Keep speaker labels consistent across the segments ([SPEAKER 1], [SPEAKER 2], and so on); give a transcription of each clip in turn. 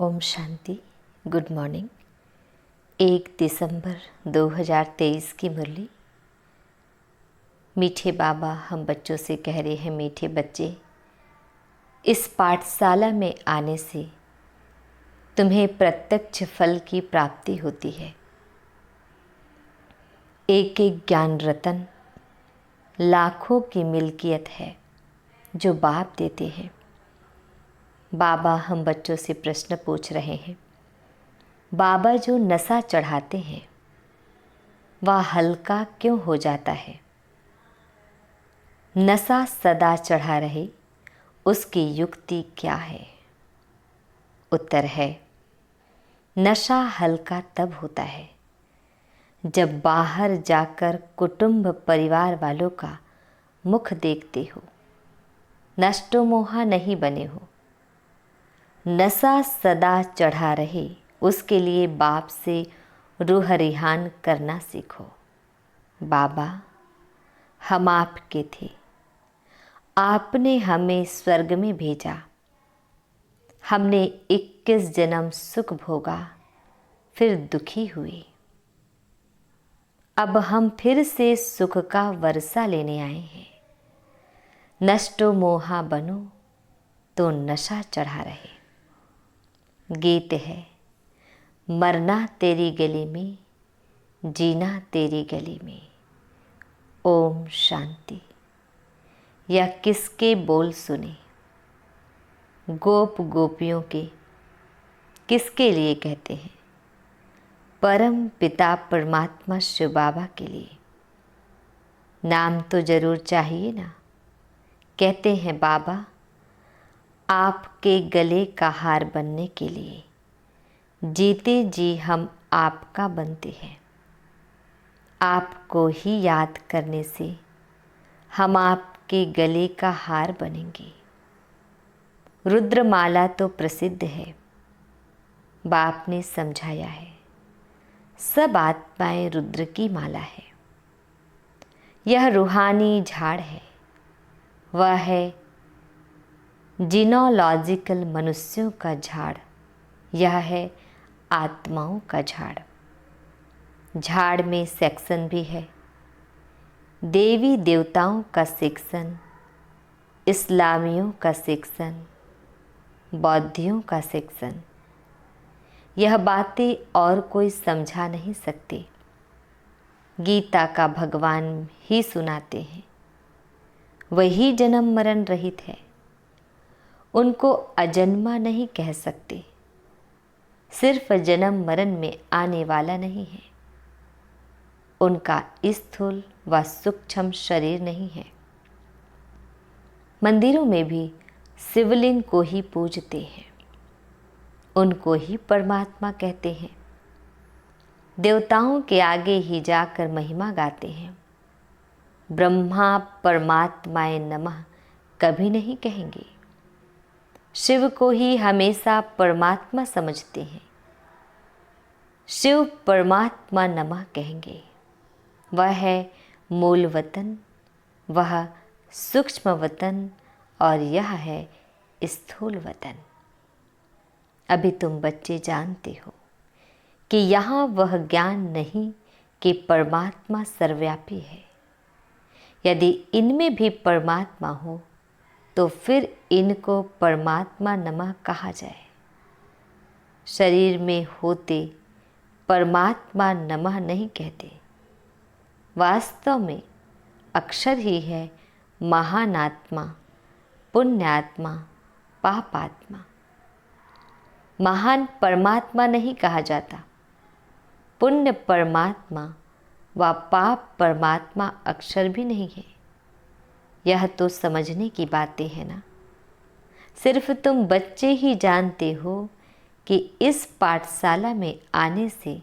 [SPEAKER 1] Om Shanti. Good morning. 1 दिसंबर 2023 की मुरली। मीठे बाबा हम बच्चों से कह रहे हैं, मीठे बच्चे, इस पाठशाला में आने से तुम्हें प्रत्यक्ष फल की प्राप्ति होती है। एक एक ज्ञान रतन लाखों की मिल्कियत है जो बाप देते हैं। बाबा हम बच्चों से प्रश्न पूछ रहे हैं। बाबा जो नशा चढ़ाते हैं वह हल्का क्यों हो जाता है? नशा सदा चढ़ा रहे उसकी युक्ति क्या है? उत्तर है, नशा हल्का तब होता है जब बाहर जाकर कुटुंब परिवार वालों का मुख देखते हो, नष्टो मोहा नहीं बने हो। नशा सदा चढ़ा रहे उसके लिए बाप से रूह रिहान करना सीखो। बाबा हम आपके थे, आपने हमें स्वर्ग में भेजा, हमने 21 जन्म सुख भोगा, फिर दुखी हुए। अब हम फिर से सुख का वर्षा लेने आए हैं। नष्टो मोहा बनो तो नशा चढ़ा रहे। गीत है, मरना तेरी गली में, जीना तेरी गली में। ओम शांति। यह किसके बोल सुने? गोप गोपियों के। किसके लिए कहते हैं? परम पिता परमात्मा शिव बाबा के लिए। नाम तो जरूर चाहिए ना। कहते हैं बाबा आपके गले का हार बनने के लिए जीते जी हम आपका बनते हैं। आपको ही याद करने से हम आपके गले का हार बनेंगे। रुद्रमाला तो प्रसिद्ध है, बाप ने समझाया है। सब आत्माएं रुद्र की माला है। यह रूहानी झाड़ है, वह है जीनोलॉजिकल मनुष्यों का झाड़। यह है आत्माओं का झाड़। झाड़ में सेक्शन भी है। देवी देवताओं का सेक्शन, इस्लामियों का सेक्शन, बौद्धियों का सेक्शन। यह बातें और कोई समझा नहीं सकते। गीता का भगवान ही सुनाते हैं। वही जन्म मरण रहित है। उनको अजन्मा नहीं कह सकते। सिर्फ जन्म मरण में आने वाला नहीं है। उनका स्थूल व सूक्ष्म शरीर नहीं है। मंदिरों में भी शिवलिंग को ही पूजते हैं, उनको ही परमात्मा कहते हैं। देवताओं के आगे ही जाकर महिमा गाते हैं। ब्रह्मा परमात्माए नमः कभी नहीं कहेंगे। शिव को ही हमेशा परमात्मा समझते हैं। शिव परमात्मा नमः कहेंगे। वह है मूल वतन, वह सूक्ष्म वतन और यह है स्थूल वतन। अभी तुम बच्चे जानते हो कि यहाँ वह ज्ञान नहीं कि परमात्मा सर्वव्यापी है। यदि इनमें भी परमात्मा हो तो फिर इनको परमात्मा नमः कहा जाए। शरीर में होते परमात्मा नमः नहीं कहते। वास्तव में अक्षर ही है महान आत्मा, पुण्यात्मा, पापात्मा। महान परमात्मा नहीं कहा जाता। पुण्य परमात्मा व पाप परमात्मा अक्षर भी नहीं है। यह तो समझने की बातें हैं ना। सिर्फ तुम बच्चे ही जानते हो कि इस पाठशाला में आने से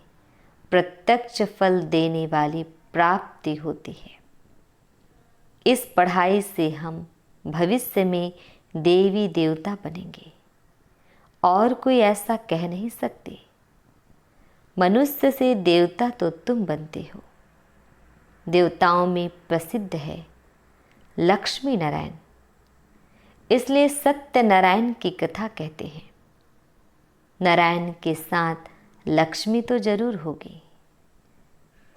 [SPEAKER 1] प्रत्यक्ष फल देने वाली प्राप्ति होती है। इस पढ़ाई से हम भविष्य में देवी देवता बनेंगे। और कोई ऐसा कह नहीं सकते। मनुष्य से देवता तो तुम बनते हो। देवताओं में प्रसिद्ध है लक्ष्मी नारायण, इसलिए सत्यनारायण की कथा कहते हैं। नारायण के साथ लक्ष्मी तो जरूर होगी।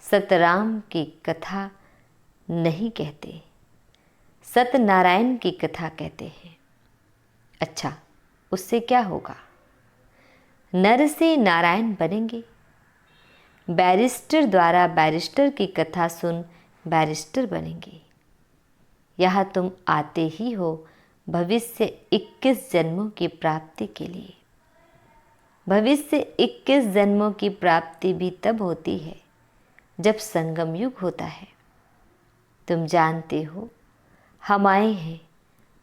[SPEAKER 1] सतराम की कथा नहीं कहते, सत्यनारायण की कथा कहते हैं। अच्छा, उससे क्या होगा? नर से नारायण बनेंगे। बैरिस्टर द्वारा बैरिस्टर की कथा सुन बैरिस्टर बनेंगे। यहाँ तुम आते ही हो भविष्य 21 जन्मों की प्राप्ति के लिए। भविष्य 21 जन्मों की प्राप्ति भी तब होती है जब संगम युग होता है। तुम जानते हो, हम आए हैं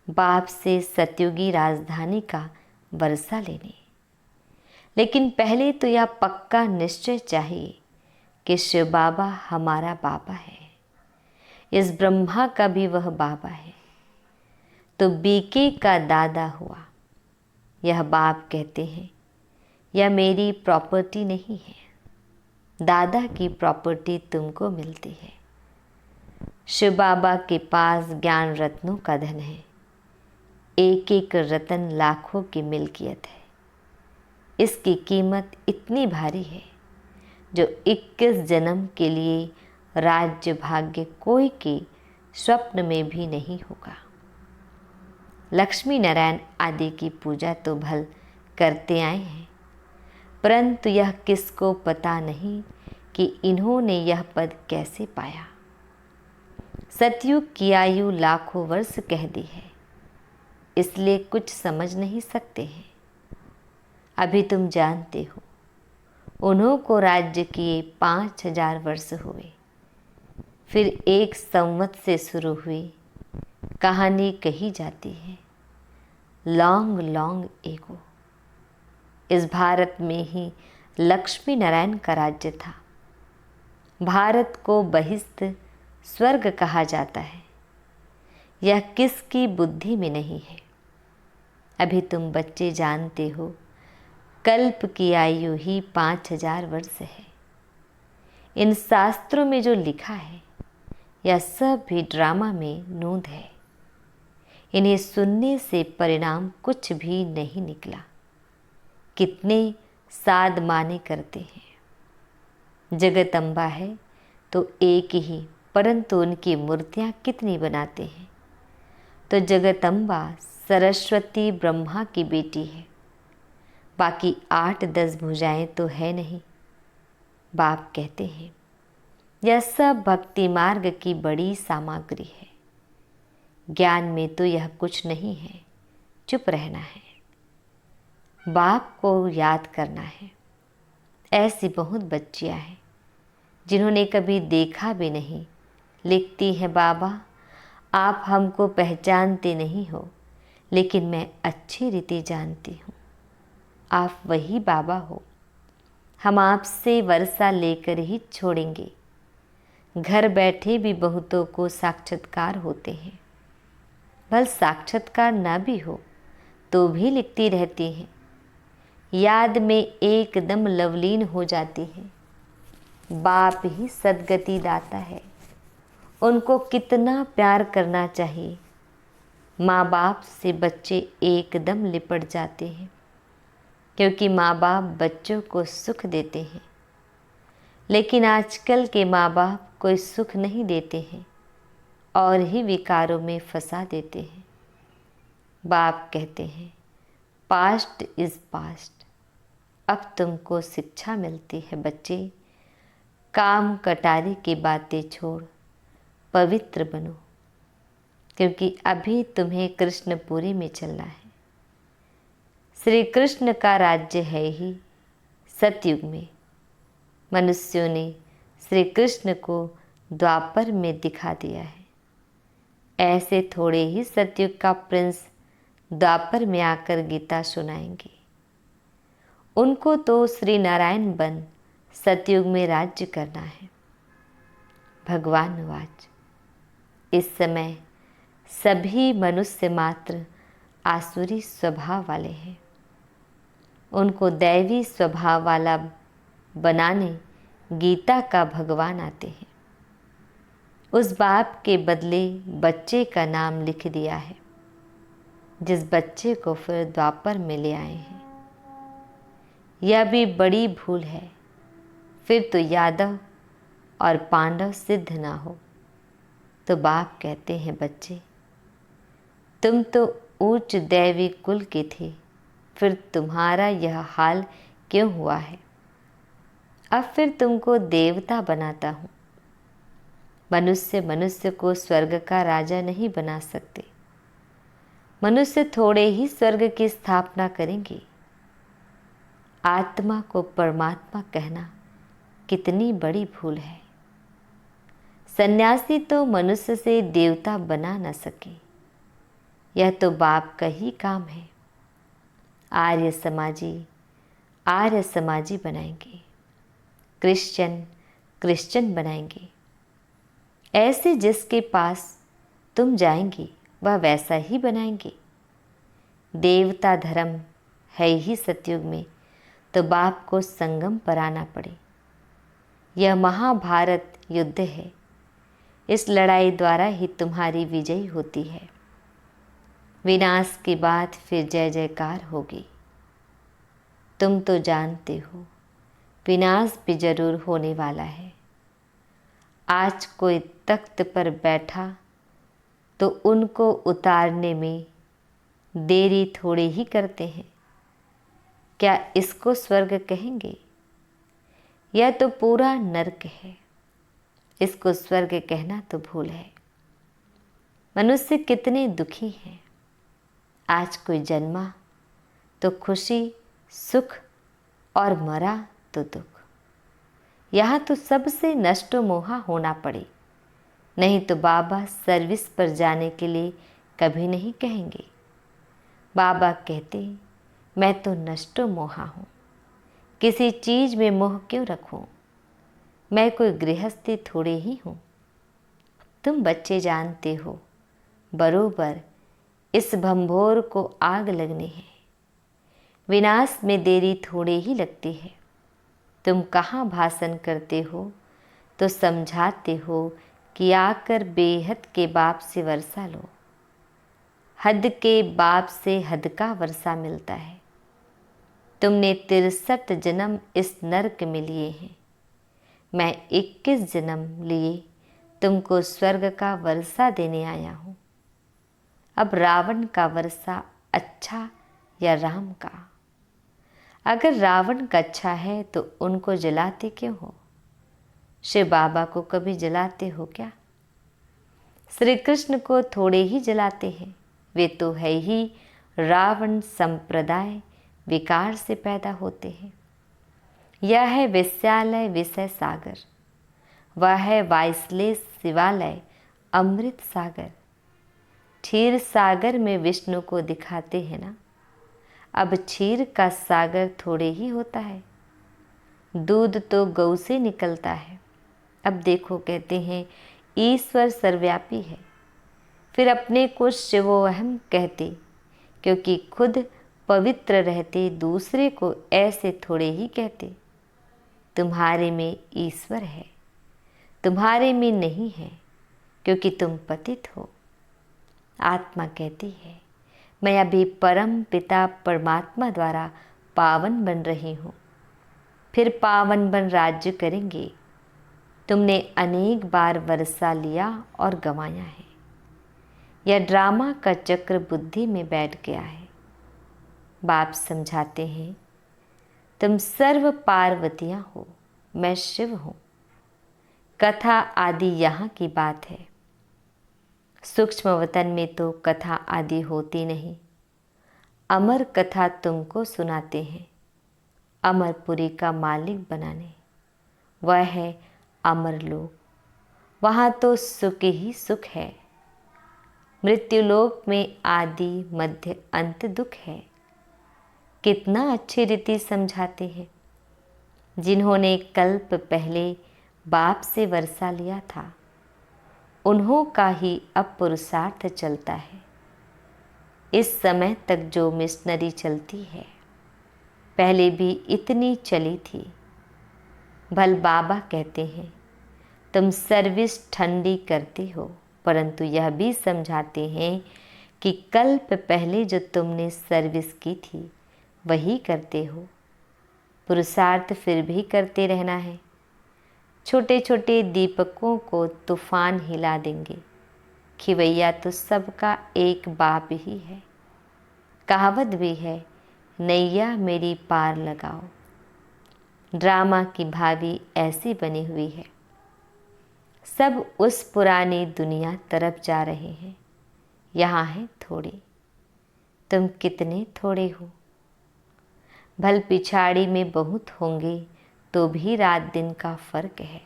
[SPEAKER 1] बाप से सतयुगी राजधानी का वर्षा लेने। लेकिन पहले तो यह पक्का निश्चय चाहिए कि शिव बाबा हमारा बाबा है, इस ब्रह्मा का भी वह बाबा है, तो बीके का दादा हुआ। यह बाप कहते हैं, यह मेरी प्रॉपर्टी नहीं है, दादा की प्रॉपर्टी तुमको मिलती है। शिव बाबा के पास ज्ञान रत्नों का धन है। एक एक रतन लाखों की मिल्कियत है। इसकी कीमत इतनी भारी है जो 21 जन्म के लिए राज्य भाग्य कोई के स्वप्न में भी नहीं होगा। लक्ष्मी नारायण आदि की पूजा तो भल करते आए हैं, परंतु यह किसको पता नहीं कि इन्होंने यह पद कैसे पाया। सतयुग की आयु लाखों वर्ष कह दी है, इसलिए कुछ समझ नहीं सकते हैं। अभी तुम जानते हो, उन्हों को राज्य किए 5000 वर्ष हुए। फिर एक संवत से शुरू हुई कहानी कही जाती है, लॉन्ग लॉन्ग एगो। इस भारत में ही लक्ष्मी नारायण का राज्य था। भारत को बहिस्थ स्वर्ग कहा जाता है। यह किसकी बुद्धि में नहीं है। अभी तुम बच्चे जानते हो, कल्प की आयु ही 5000 वर्ष है। इन शास्त्रों में जो लिखा है, यह सब भी ड्रामा में नोंद है। इन्हें सुनने से परिणाम कुछ भी नहीं निकला। कितने साध माने करते हैं। जगदम्बा है तो एक ही, परंतु उनकी मूर्तियाँ कितनी बनाते हैं। तो जगदम्बा सरस्वती ब्रह्मा की बेटी है, बाकी 8-10 भुजाएं तो है नहीं। बाप कहते हैं, यह सब भक्ति मार्ग की बड़ी सामग्री है। ज्ञान में तो यह कुछ नहीं है। चुप रहना है, बाप को याद करना है। ऐसी बहुत बच्चियां हैं जिन्होंने कभी देखा भी नहीं, लिखती है, बाबा आप हमको पहचानते नहीं हो, लेकिन मैं अच्छी रीति जानती हूँ, आप वही बाबा हो। हम आपसे वर्षा लेकर ही छोड़ेंगे। घर बैठे भी बहुतों को साक्षात्कार होते हैं। भल साक्षात्कार न भी हो तो भी लिखती रहती हैं, याद में एकदम लवलीन हो जाती हैं। बाप ही सद्गति दाता है, उनको कितना प्यार करना चाहिए। माँ बाप से बच्चे एकदम लिपट जाते हैं, क्योंकि माँ बाप बच्चों को सुख देते हैं। लेकिन आजकल के माँ बाप कोई सुख नहीं देते हैं और ही विकारों में फंसा देते हैं। बाप कहते हैं, पास्ट इज़ पास्ट। अब तुमको शिक्षा मिलती है बच्चे, काम कटारी की बातें छोड़ पवित्र बनो, क्योंकि अभी तुम्हें कृष्णपुरी में चलना है। श्री कृष्ण का राज्य है ही सतयुग में। मनुष्यों ने श्री कृष्ण को द्वापर में दिखा दिया है। ऐसे थोड़े ही सतयुग का प्रिंस द्वापर में आकर गीता सुनाएंगे। उनको तो श्री नारायण बन सतयुग में राज्य करना है। भगवान वाच, इस समय सभी मनुष्य मात्र आसुरी स्वभाव वाले हैं। उनको दैवी स्वभाव वाला बनाने गीता का भगवान आते हैं। उस बाप के बदले बच्चे का नाम लिख दिया है, जिस बच्चे को फिर द्वापर में ले आए हैं। यह भी बड़ी भूल है। फिर तो यादव और पांडव सिद्ध ना हो। तो बाप कहते हैं, बच्चे तुम तो उच्च दैवी कुल के थे, फिर तुम्हारा यह हाल क्यों हुआ है? अब फिर तुमको देवता बनाता हूँ। मनुष्य को स्वर्ग का राजा नहीं बना सकते। मनुष्य थोड़े ही स्वर्ग की स्थापना करेंगे। आत्मा को परमात्मा कहना कितनी बड़ी भूल है। सन्यासी तो मनुष्य से देवता बना न सके। यह तो बाप का ही काम है। आर्य समाजी बनाएंगे, क्रिश्चियन बनाएंगे। ऐसे जिसके पास तुम जाएंगे वह वैसा ही बनाएंगे। देवता धर्म है ही सतयुग में, तो बाप को संगम पर आना पड़े। यह महाभारत युद्ध है। इस लड़ाई द्वारा ही तुम्हारी विजय होती है। विनाश के बाद फिर जय जयकार होगी। तुम तो जानते हो विनाश भी जरूर होने वाला है। आज कोई तख्त पर बैठा तो उनको उतारने में देरी थोड़े ही करते हैं। क्या इसको स्वर्ग कहेंगे? यह तो पूरा नरक है। इसको स्वर्ग कहना तो भूल है। मनुष्य कितने दुखी हैं। आज कोई जन्मा तो खुशी सुख और मरा तो दुख। यहाँ तो सबसे नष्ट मोहा होना पड़े, नहीं तो बाबा सर्विस पर जाने के लिए कभी नहीं कहेंगे। बाबा कहते, मैं तो नष्ट मोहा हूँ, किसी चीज़ में मोह क्यों रखूँ? मैं कोई गृहस्थी थोड़े ही हूँ। तुम बच्चे जानते हो बरोबर इस भंभोर को आग लगने है। विनाश में देरी थोड़े ही लगती है। तुम कहाँ भाषण करते हो तो समझाते हो कि आकर बेहद के बाप से वर्षा लो। हद के बाप से हद का वर्षा मिलता है। तुमने 63 जन्म इस नरक में लिए हैं। मैं 21 जन्म लिए तुमको स्वर्ग का वर्षा देने आया हूँ। अब रावण का वर्षा अच्छा या राम का? अगर रावण का अच्छा है तो उनको जलाते क्यों हो? शिव बाबा को कभी जलाते हो क्या? श्री कृष्ण को थोड़े ही जलाते हैं। वे तो है ही रावण संप्रदाय विकार से पैदा होते हैं। यह है विश्यालय विषय सागर, वह है वाइसलेस शिवालय अमृत सागर। क्षीर सागर में विष्णु को दिखाते हैं ना। अब क्षीर का सागर थोड़े ही होता है। दूध तो गौ से निकलता है। अब देखो कहते हैं ईश्वर सर्वव्यापी है, फिर अपने को शिवोहम कहते, क्योंकि खुद पवित्र रहते दूसरे को ऐसे थोड़े ही कहते। तुम्हारे में ईश्वर है, तुम्हारे में नहीं है, क्योंकि तुम पतित हो। आत्मा कहती है, मैं अभी परम पिता परमात्मा द्वारा पावन बन रही हूँ, फिर पावन बन राज्य करेंगे। तुमने अनेक बार वर्षा लिया और गंवाया है। यह ड्रामा का चक्र बुद्धि में बैठ गया है। बाप समझाते हैं, तुम सर्व पार्वतियाँ हो, मैं शिव हूँ। कथा आदि यहाँ की बात है। सूक्ष्म वतन में तो कथा आदि होती नहीं। अमर कथा तुमको सुनाते हैं, अमरपुरी का मालिक बनाने। वह है अमरलोक, वहाँ तो सुख ही सुख है। मृत्युलोक में आदि मध्य अंत दुख है। कितना अच्छी रीति समझाते हैं। जिन्होंने कल्प पहले बाप से वर्षा लिया था, उन्हों का ही अब पुरुषार्थ चलता है। इस समय तक जो मिशनरी चलती है, पहले भी इतनी चली थी। भल बाबा कहते हैं, तुम सर्विस ठंडी करते हो, परंतु यह भी समझाते हैं कि कल्प पहले जो तुमने सर्विस की थी वही करते हो। पुरुषार्थ फिर भी करते रहना है। छोटे छोटे दीपकों को तूफान हिला देंगे। खिवैया तो सबका एक बाप ही है। कहावत भी है, नैया मेरी पार लगाओ। ड्रामा की भावी ऐसी बनी हुई है, सब उस पुरानी दुनिया तरफ जा रहे हैं। यहाँ है थोड़े, तुम कितने थोड़े हो। भल पिछाड़ी में बहुत होंगे तो भी रात दिन का फर्क है।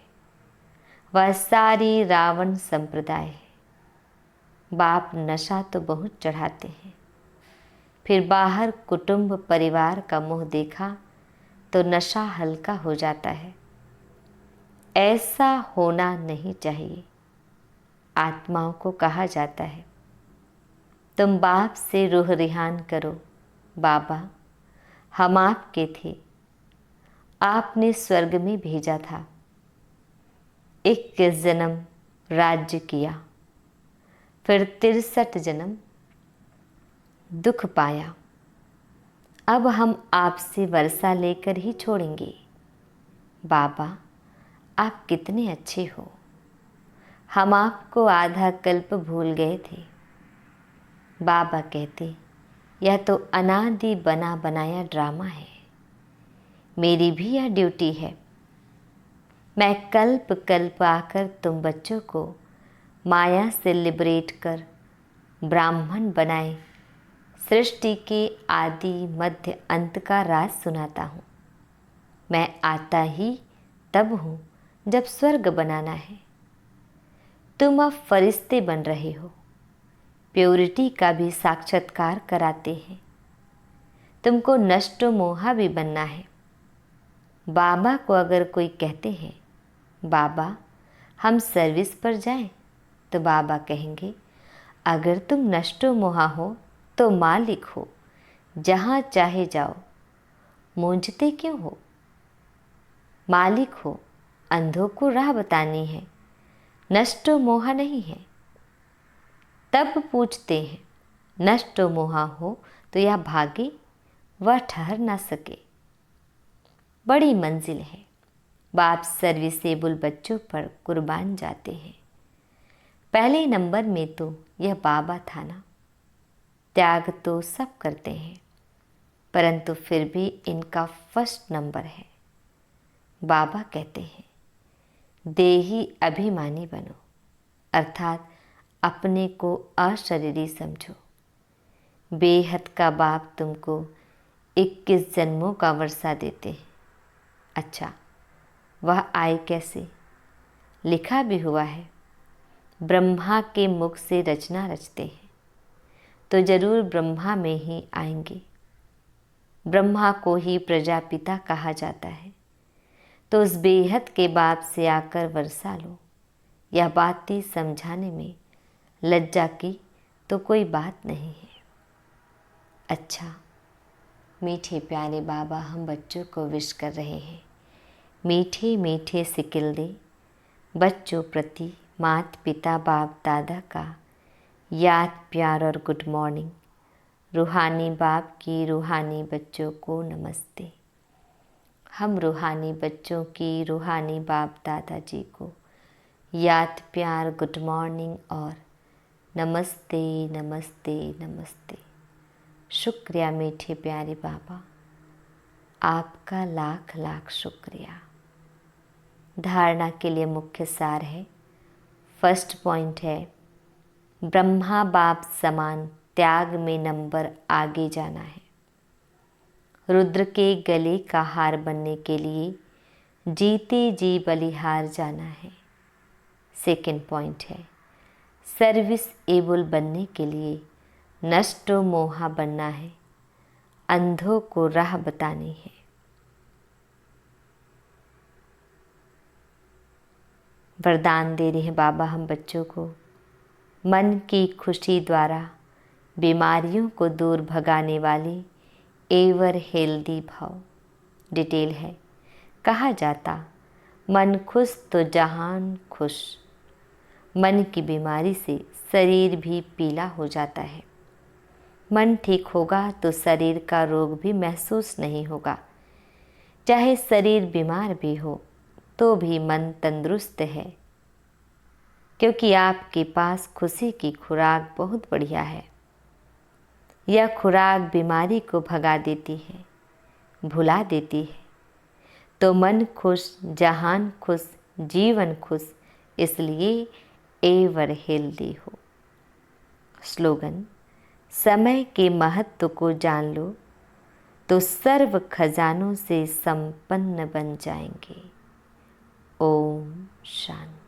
[SPEAKER 1] वह सारी रावण संप्रदाय है। बाप नशा तो बहुत चढ़ाते हैं, फिर बाहर कुटुंब परिवार का मुंह देखा तो नशा हल्का हो जाता है। ऐसा होना नहीं चाहिए। आत्माओं को कहा जाता है, तुम बाप से रूह रिहान करो। बाबा, हम आपके थे, आपने स्वर्ग में भेजा था। 21 जन्म राज्य किया, फिर 63 जन्म दुख पाया। अब हम आपसे वर्षा लेकर ही छोड़ेंगे। बाबा, आप कितने अच्छे हो। हम आपको आधा कल्प भूल गए थे। बाबा कहते, यह तो अनादि बना बनाया ड्रामा है। मेरी भी यह ड्यूटी है। मैं कल्प कल्प आकर तुम बच्चों को माया से लिबरेट कर ब्राह्मण बनाए सृष्टि के आदि मध्य अंत का राज सुनाता हूँ। मैं आता ही तब हूँ जब स्वर्ग बनाना है। तुम अब फरिश्ते बन रहे हो, प्योरिटी का भी साक्षात्कार कराते हैं। तुमको नष्टो मोहा भी बनना है। बाबा को अगर कोई कहते हैं, बाबा हम सर्विस पर जाएं, तो बाबा कहेंगे, अगर तुम नष्टो मोहा हो तो मालिक हो, जहाँ चाहे जाओ, मूंझते क्यों हो। मालिक हो, अंधों को राह बतानी है, नष्टो मोहा नहीं है। तब पूछते हैं, नष्टो मोहा हो तो यह भागे, वह ठहर ना सके। बड़ी मंजिल है। बाप सर्विसेबल बच्चों पर कुर्बान जाते हैं। पहले नंबर में तो यह बाबा था ना। त्याग तो सब करते हैं, परंतु फिर भी इनका फर्स्ट नंबर है। बाबा कहते हैं, देही अभिमानी बनो, अर्थात अपने को अशरीरी समझो। बेहद का बाप तुमको 21 जन्मों का वर्षा देते हैं। अच्छा, वह आए कैसे? लिखा भी हुआ है, ब्रह्मा के मुख से रचना रचते हैं तो जरूर ब्रह्मा में ही आएंगे। ब्रह्मा को ही प्रजापिता कहा जाता है, तो उस बेहद के बाप से आकर वर्षा लो। यह बातें समझाने में लज्जा की तो कोई बात नहीं है। अच्छा, मीठे प्यारे बाबा हम बच्चों को विश कर रहे हैं। मीठे मीठे सिकिल दे बच्चों प्रति माता पिता बाप दादा का याद प्यार और गुड मॉर्निंग। रूहानी बाप की रूहानी बच्चों को नमस्ते। हम रूहानी बच्चों की रूहानी बाप दादाजी को याद प्यार गुड मॉर्निंग और नमस्ते नमस्ते नमस्ते। शुक्रिया मीठे प्यारे बाबा, आपका लाख लाख शुक्रिया। धारणा के लिए मुख्य सार है, फर्स्ट पॉइंट है, ब्रह्मा बाप समान त्याग में नंबर आगे जाना है। रुद्र के गले का हार बनने के लिए जीते जी बलिहार जाना है। सेकंड पॉइंट है, सर्विस एबल बनने के लिए नष्टो मोहा बनना है, अंधों को राह बतानी है। वरदान दे रहे हैं बाबा हम बच्चों को, मन की खुशी द्वारा बीमारियों को दूर भगाने वाली एवर हेल्दी भाव। डिटेल है, कहा जाता मन खुश तो जहान खुश। मन की बीमारी से शरीर भी पीला हो जाता है। मन ठीक होगा तो शरीर का रोग भी महसूस नहीं होगा। चाहे शरीर बीमार भी हो तो भी मन तंदुरुस्त है, क्योंकि आपके पास खुशी की खुराक बहुत बढ़िया है। यह खुराक बीमारी को भगा देती है, भुला देती है। तो मन खुश, जहान खुश, जीवन खुश, इसलिए एवर हेल्दी हो। स्लोगन: समय के महत्व को जान लो तो सर्व खजानों से संपन्न बन जाएंगे। ओम शांति।